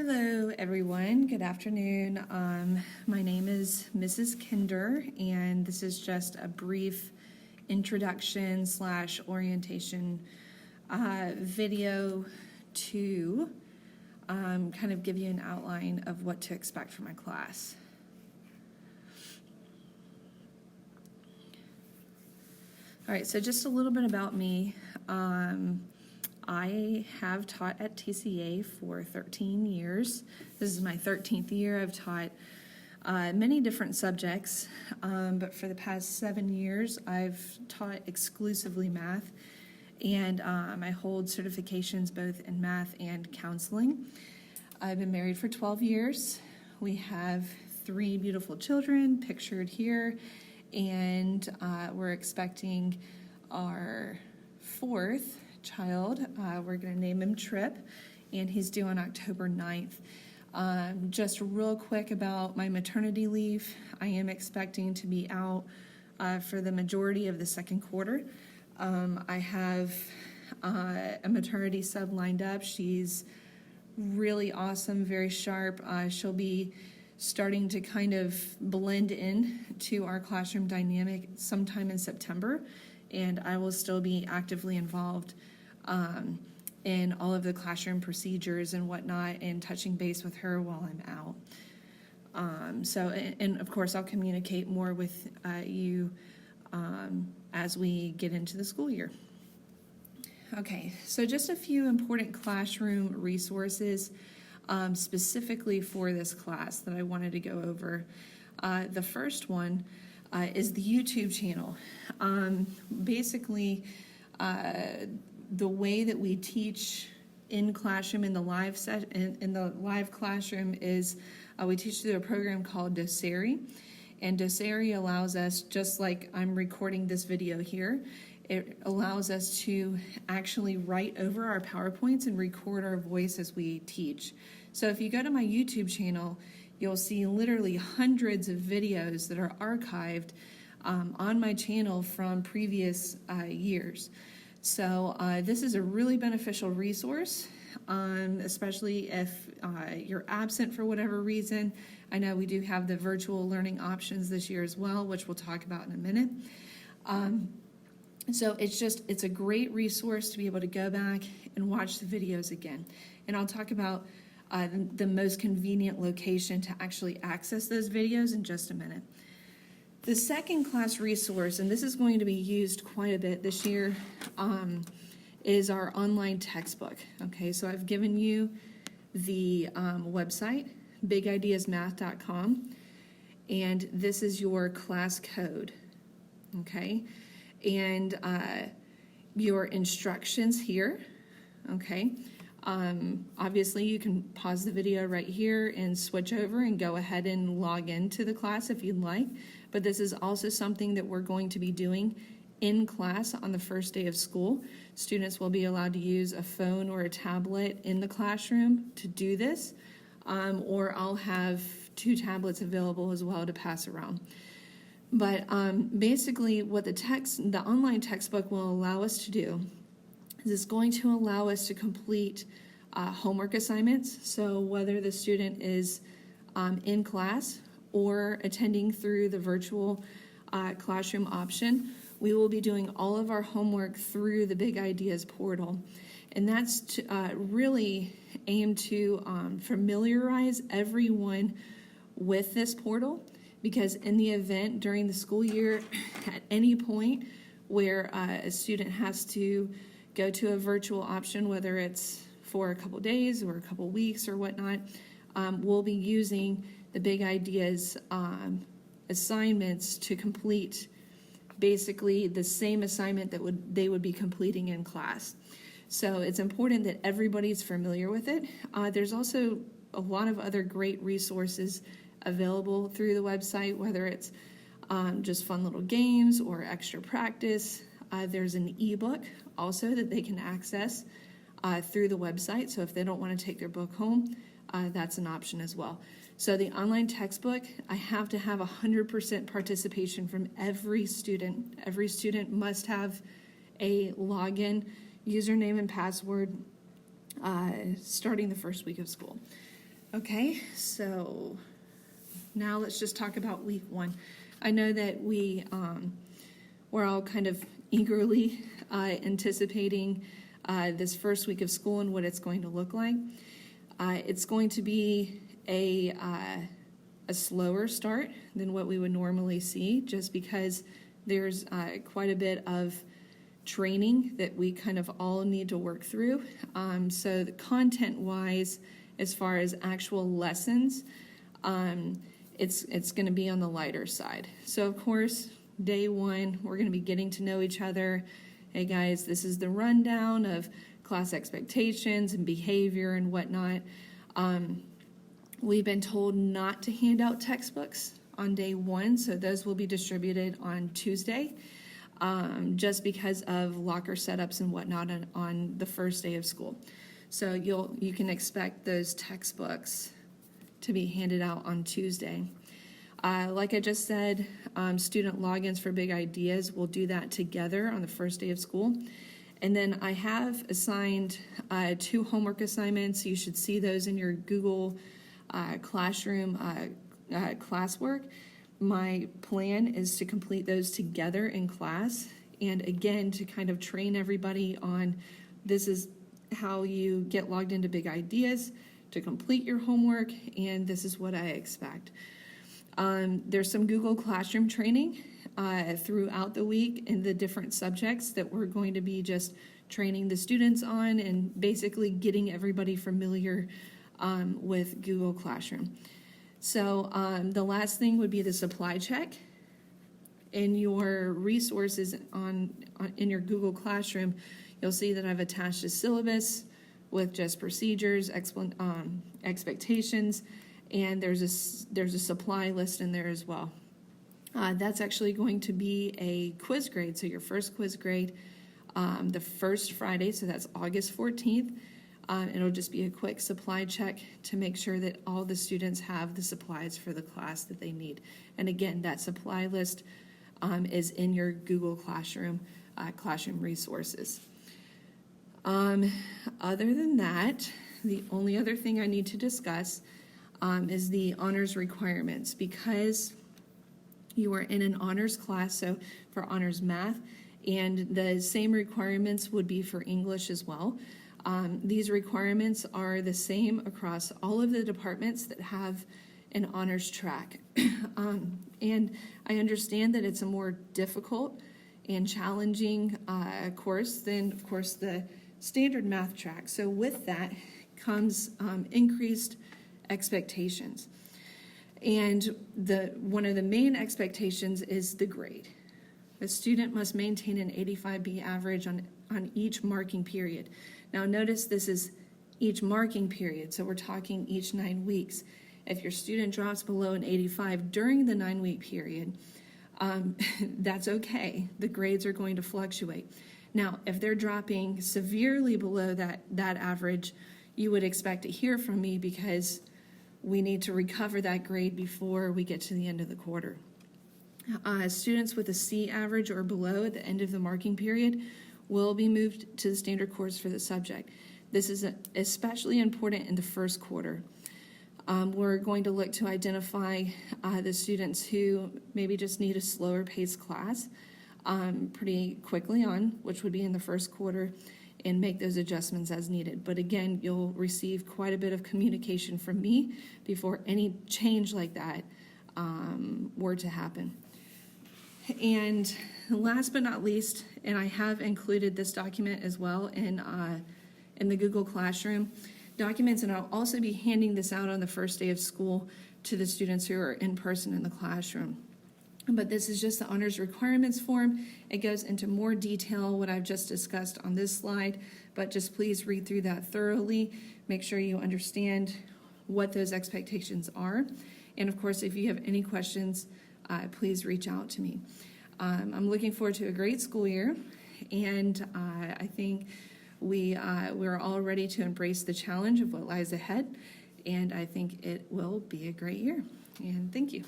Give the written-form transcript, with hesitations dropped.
Hello, everyone. Good afternoon. My name is Mrs. Kinder, and this is just a brief introduction / orientation video to kind of give you an outline of what to expect from my class. All right, so just a little bit about me. I have taught at TCA for 13 years. This is my 13th year. I've taught many different subjects, but for the past 7 years, I've taught exclusively math, and I hold certifications both in math and counseling. I've been married for 12 years. We have 3 beautiful children pictured here, and we're expecting our 4th child. We're going to name him Trip, and he's due on October 9th. Just real quick about my maternity leave. I am expecting to be out for the majority of the second quarter. I have a maternity sub lined up. She's really awesome, very sharp. She'll be starting to kind of blend in to our classroom dynamic sometime in September, and I will still be actively involved in all of the classroom procedures and whatnot, and touching base with her while I'm out. And of course, I'll communicate more with you as we get into the school year. Okay, so just a few important classroom resources specifically for this class that I wanted to go over. The first one is the YouTube channel. Basically, the way that we teach in classroom in the live classroom is we teach through a program called Doceri, and Doceri allows us, just like I'm recording this video here, it allows us to actually write over our PowerPoints and record our voice as we teach. So if you go to my YouTube channel, you'll see literally hundreds of videos that are archived on my channel from previous years. So this is a really beneficial resource, especially if you're absent for whatever reason. I know we do have the virtual learning options this year as well, which we'll talk about in a minute. So it's a great resource to be able to go back and watch the videos again. And I'll talk about the most convenient location to actually access those videos in just a minute. The second class resource, and this is going to be used quite a bit this year, is our online textbook. Okay, so I've given you the website, bigideasmath.com, and this is your class code. Okay, and your instructions here. Okay, obviously you can pause the video right here and switch over and go ahead and log into the class if you'd like. But this is also something that we're going to be doing in class on the first day of school. Students will be allowed to use a phone or a tablet in the classroom to do this, or I'll have 2 tablets available as well to pass around. But basically what the online textbook will allow us to do is it's going to allow us to complete homework assignments. So whether the student is in class or attending through the virtual classroom option, we will be doing all of our homework through the Big Ideas portal. And that's to, really aimed to familiarize everyone with this portal, because in the event during the school year, at any point where a student has to go to a virtual option, whether it's for a couple days or a couple weeks or whatnot, we'll be using the Big Ideas assignments to complete basically the same assignment that they would be completing in class. So it's important that everybody's familiar with it. There's also a lot of other great resources available through the website, whether it's just fun little games or extra practice. There's an ebook also that they can access through the website. So if they don't want to take their book home, that's an option as well. So the online textbook, I have to have 100% participation from every student. Every student must have a login, username, and password starting the first week of school. Okay, so now let's just talk about week 1. I know that we're all kind of eagerly anticipating this first week of school and what it's going to look like. It's going to be a slower start than what we would normally see, just because there's quite a bit of training that we kind of all need to work through. So the content-wise, as far as actual lessons, it's going to be on the lighter side. So of course, day 1, we're going to be getting to know each other. Hey guys, this is the rundown of class expectations and behavior and whatnot. We've been told not to hand out textbooks on day 1, so those will be distributed on Tuesday, just because of locker setups and whatnot on the first day of school. So you can expect those textbooks to be handed out on Tuesday. Like I just said, student logins for Big Ideas, we'll do that together on the first day of school. And then I have assigned 2 homework assignments. You should see those in your Google Classroom classwork. My plan is to complete those together in class, and again, to kind of train everybody on this is how you get logged into Big Ideas to complete your homework, and this is what I expect. There's some Google Classroom training throughout the week in the different subjects that we're going to be just training the students on and basically getting everybody familiar with Google Classroom. So the last thing would be the supply check. In your resources in your Google Classroom, you'll see that I've attached a syllabus with just procedures, expectations, and there's a supply list in there as well. That's actually going to be a quiz grade. So your first quiz grade, the first Friday, so that's August 14th. It'll just be a quick supply check to make sure that all the students have the supplies for the class that they need. And again, that supply list is in your Google Classroom resources. Other than that, the only other thing I need to discuss is the honors requirements. Because you are in an honors class, so for honors math, and the same requirements would be for English as well. These requirements are the same across all of the departments that have an honors track. And I understand that it's a more difficult and challenging course than, of course, the standard math track. So with that comes increased expectations. And one of the main expectations is the grade. The student must maintain an 85B average on each marking period. Now notice this is each marking period, so we're talking each 9 weeks. If your student drops below an 85 during the 9-week period, that's okay. The grades are going to fluctuate. Now, if they're dropping severely below that average, you would expect to hear from me because we need to recover that grade before we get to the end of the quarter. Students with a C average or below at the end of the marking period will be moved to the standard course for the subject. This is especially important in the first quarter. We're going to look to identify the students who maybe just need a slower paced class pretty quickly on, which would be in the first quarter, and make those adjustments as needed. But again, you'll receive quite a bit of communication from me before any change like that were to happen. And last but not least, and I have included this document as well in the Google Classroom documents, and I'll also be handing this out on the first day of school to the students who are in person in the classroom. But this is just the honors requirements form. It goes into more detail what I've just discussed on this slide, but just please read through that thoroughly. Make sure you understand what those expectations are. And of course, if you have any questions, please reach out to me. I'm looking forward to a great school year, and I think we're all ready to embrace the challenge of what lies ahead, and I think it will be a great year. And thank you.